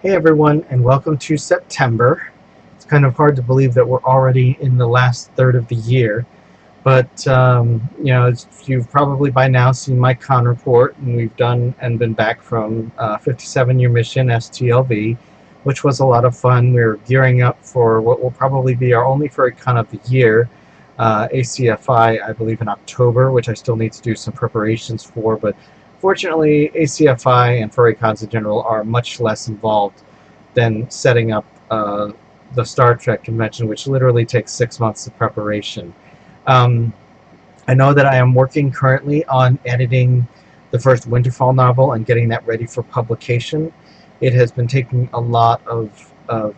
Hey everyone, and welcome to September. It's kind of hard to believe that we're already in the last third of the year, but you've probably by now seen my con report, and we've done and been back from 57-year mission STLV, which was a lot of fun. We're gearing up for what will probably be our only furry con of the year, ACFI, I believe in October, which I still need to do some preparations for, but fortunately, ACFI and furry cons in general are much less involved than setting up the Star Trek convention, which literally takes 6 months of preparation. Um, I know that I am working currently on editing the first Winterfall novel and getting that ready for publication. It has been taking a lot of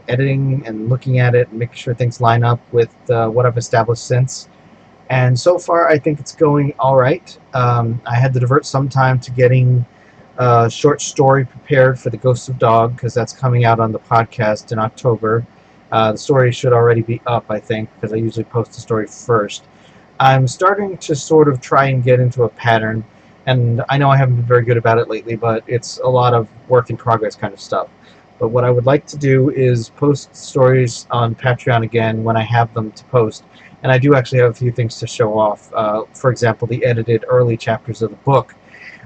editing and looking at it and making sure things line up with what I've established since. And so far, I think it's going all right. I had to divert some time to getting a short story prepared for The Ghost of Dog, because that's coming out on the podcast in October. The story should already be up, I think, because I usually post the story first. I'm starting to sort of try and get into a pattern, and I know I haven't been very good about it lately, but it's a lot of work in progress kind of stuff. But what I would like to do is post stories on Patreon again when I have them to post. And I do actually have a few things to show off. For example, the edited early chapters of the book.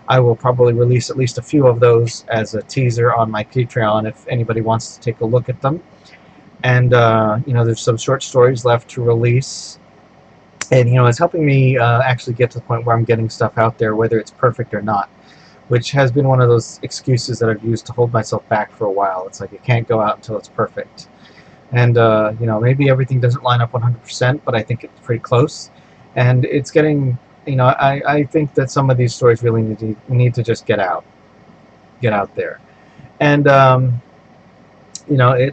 I will probably release at least a few of those as a teaser on my Patreon if anybody wants to take a look at them. And, there's some short stories left to release. And, it's helping me actually get to the point where I'm getting stuff out there, whether it's perfect or not, which has been one of those excuses that I've used to hold myself back for a while. It's like, it can't go out until it's perfect. And, maybe everything doesn't line up 100%, but I think it's pretty close. And it's getting, I think that some of these stories really need to just get out there. And,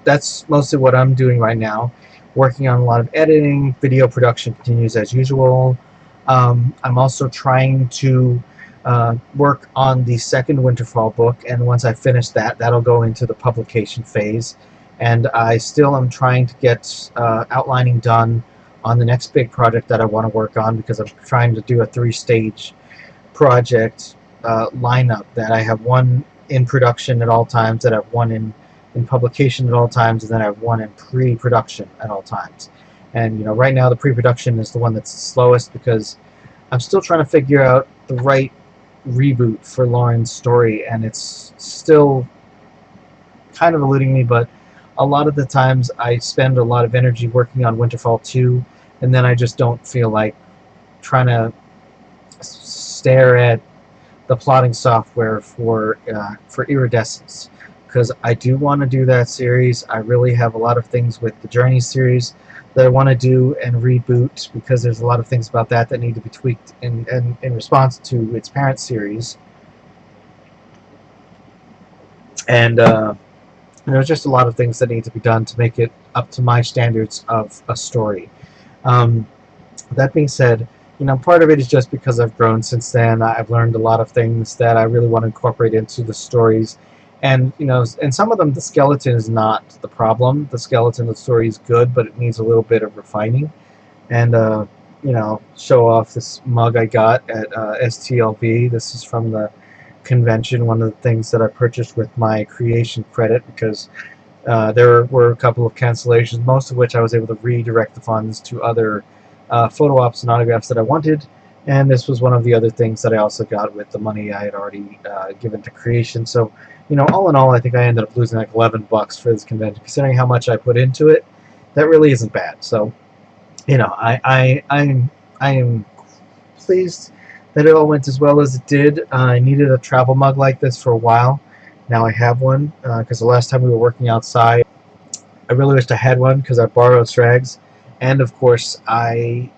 that's mostly what I'm doing right now. Working on a lot of editing. Video production continues as usual. I'm also trying to work on the second Winterfall book, and once I finish that, that'll go into the publication phase. And I still am trying to get outlining done on the next big project that I want to work on, because I'm trying to do a 3-stage project lineup, that I have one in production at all times, that I have one in publication at all times, and then I have one in pre-production at all times. And right now the pre-production is the one that's the slowest, because I'm still trying to figure out the right reboot for Lauren's story, and it's still kind of eluding me, but a lot of the times I spend a lot of energy working on Winterfall 2, and then I just don't feel like trying to stare at the plotting software for Iridescence, because I do want to do that series. I really have a lot of things with the Journey series that I want to do and reboot, because there's a lot of things about that need to be tweaked in response to its parent series. And there's just a lot of things that need to be done to make it up to my standards of a story. That being said, part of it is just because I've grown since then. I've learned a lot of things that I really want to incorporate into the stories. And, and some of them, the skeleton is not the problem. The skeleton of the story is good, but it needs a little bit of refining. And, show off this mug I got at STLV. This is from the convention, one of the things that I purchased with my creation credit, because there were a couple of cancellations, most of which I was able to redirect the funds to other photo ops and autographs that I wanted, and this was one of the other things that I also got with the money I had already given to creation. So, all in all, I think I ended up losing like $11 for this convention, considering how much I put into it. That really isn't bad. So, I am pleased that it all went as well as it did. I needed a travel mug like this for a while. Now I have one, because the last time we were working outside, I really wished I had one, because I borrowed Strag's, and of course I,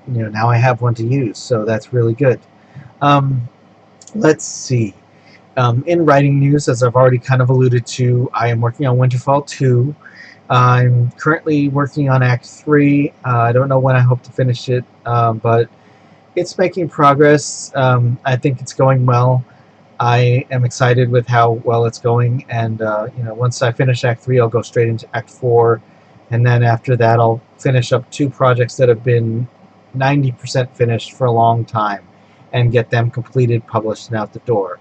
now I have one to use, so that's really good. Let's see. In writing news, as I've already kind of alluded to, I am working on Winterfall 2. I'm currently working on Act 3. I don't know when I hope to finish it, but it's making progress. I think it's going well. I am excited with how well it's going, and once I finish Act 3, I'll go straight into Act 4, and then after that I'll finish up 2 projects that have been 90% finished for a long time, and get them completed, published, and out the door.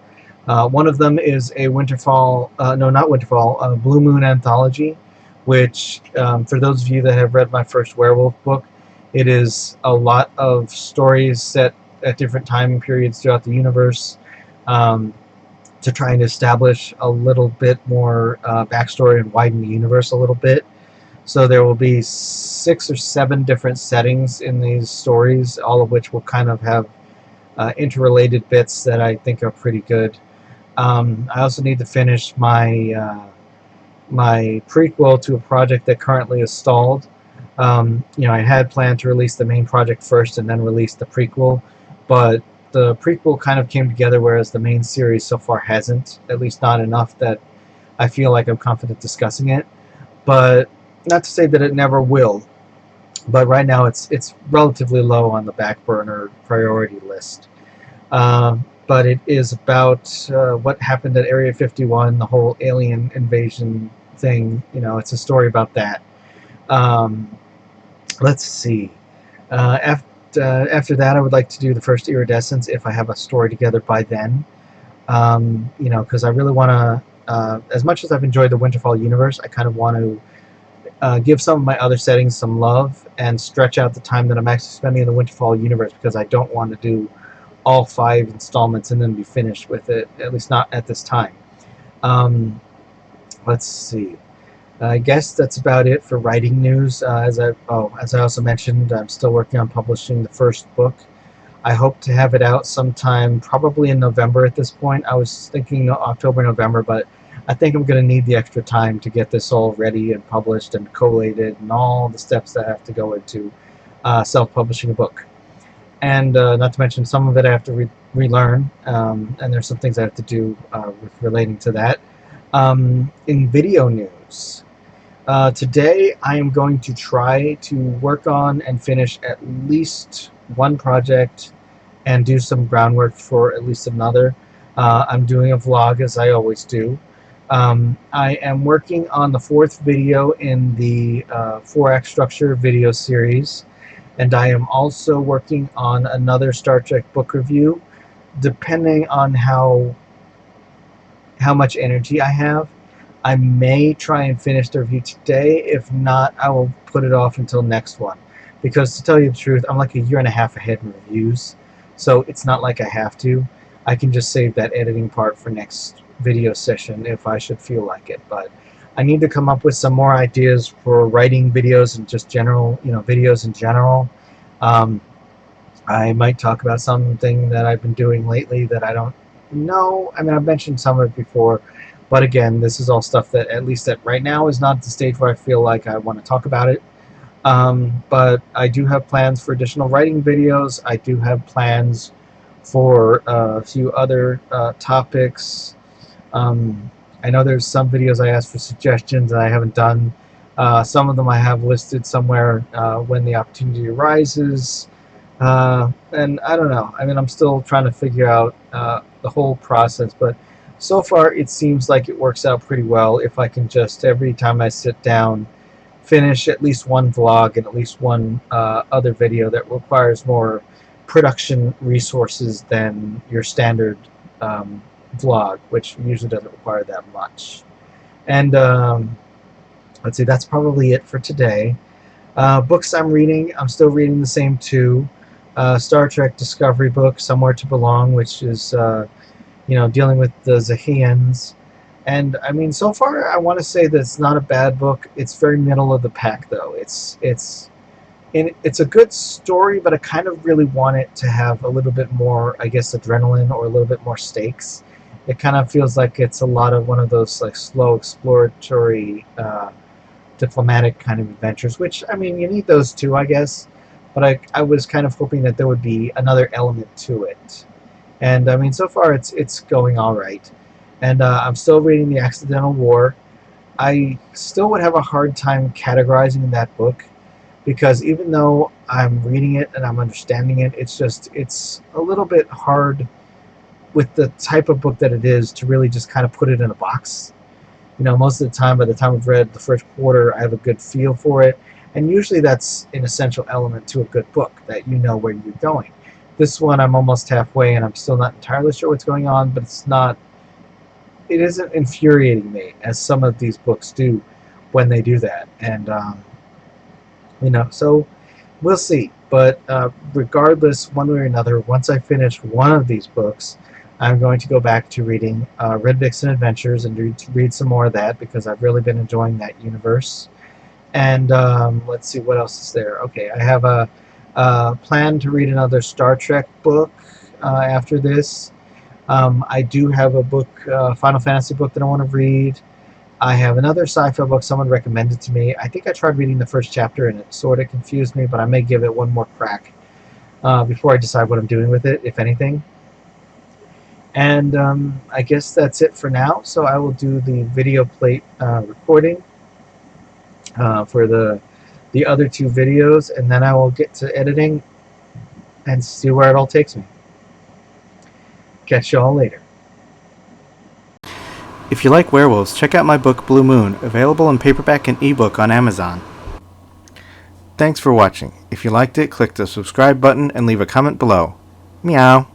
One of them is a Winterfall, no, not Winterfall, Blue Moon anthology, which, for those of you that have read my first werewolf book, it is a lot of stories set at different time periods throughout the universe, to try and establish a little bit more backstory and widen the universe a little bit. So there will be 6 or 7 different settings in these stories, all of which will kind of have interrelated bits that I think are pretty good. I also need to finish my my prequel to a project that currently is stalled. I had planned to release the main project first and then release the prequel, but the prequel kind of came together, whereas the main series so far hasn't, at least not enough that I feel like I'm confident discussing it. But not to say that it never will, but right now it's relatively low on the back burner priority list. But it is about what happened at Area 51, the whole alien invasion thing. It's a story about that. Let's see. After that, I would like to do the first Iridescence if I have a story together by then. Because I really want to, as much as I've enjoyed the Winterfall universe, I kind of want to give some of my other settings some love and stretch out the time that I'm actually spending in the Winterfall universe, because I don't want to do all 5 installments and then be finished with it, at least not at this time. Let's see. I guess that's about it for writing news. As I also mentioned, I'm still working on publishing the first book. I hope to have it out sometime, probably in November at this point. I was thinking October, November, but I think I'm going to need the extra time to get this all ready and published and collated and all the steps that I have to go into self-publishing a book. And not to mention, some of it I have to relearn, and there's some things I have to do relating to that. In video news, today I am going to try to work on and finish at least one project and do some groundwork for at least another. I'm doing a vlog, as I always do. I am working on the 4th video in the 4-act structure video series, and I am also working on another Star Trek book review. Depending on how much energy I have, I may try and finish the review today. If not, I will put it off until next one. Because to tell you the truth, I'm like a year and a half ahead in reviews, so it's not like I have to. I can just save that editing part for next video session if I should feel like it. But I need to come up with some more ideas for writing videos and just general, videos in general. I might talk about something that I've been doing lately that I don't know. I mean, I've mentioned some of it before, but again, this is all stuff that, at least at right now, is not at the stage where I feel like I want to talk about it. But I do have plans for additional writing videos. I do have plans for a few other topics. I know there's some videos I asked for suggestions that I haven't done. Some of them I have listed somewhere when the opportunity arises. And I don't know. I mean, I'm still trying to figure out the whole process, but so far it seems like it works out pretty well if I can just, every time I sit down, finish at least one vlog and at least one other video that requires more production resources than your standard vlog, which usually doesn't require that much. And let's see, that's probably it for today. Books I'm reading, I'm still reading the same 2. Star Trek Discovery book, Somewhere to Belong, which is dealing with the Zahians. And I mean, so far I want to say that it's not a bad book. It's very middle of the pack, though. It's a good story, but I kind of really want it to have a little bit more, I guess, adrenaline or a little bit more stakes. It kind of feels like it's a lot of one of those like slow exploratory diplomatic kind of adventures, which, I mean, you need those too, I guess. But I was kind of hoping that there would be another element to it. And I mean, so far it's going all right. And I'm still reading The Accidental War. I still would have a hard time categorizing that book, because even though I'm reading it and I'm understanding it, it's a little bit hard with the type of book that it is to really just kind of put it in a box. Most of the time, by the time I've read the first quarter, I have a good feel for it. And usually that's an essential element to a good book, that you know where you're going. This one, I'm almost halfway and I'm still not entirely sure what's going on, but it's not it isn't infuriating me as some of these books do when they do that. And so we'll see. But regardless, one way or another, once I finish one of these books, I'm going to go back to reading Red Vixen Adventures and read some more of that, because I've really been enjoying that universe. And let's see, what else is there. Okay, I have a plan to read another Star Trek book after this. I do have a book, Final Fantasy book, that I want to read. I have another sci-fi book someone recommended to me. I think I tried reading the first chapter and it sort of confused me, but I may give it one more crack before I decide what I'm doing with it, if anything. And I guess that's it for now. So I will do the video plate recording for the other two videos, and then I will get to editing and see where it all takes me. Catch y'all later. If you like werewolves, check out my book Blue Moon, available in paperback and ebook on Amazon. Thanks for watching. If you liked it, click the subscribe button and leave a comment below. Meow.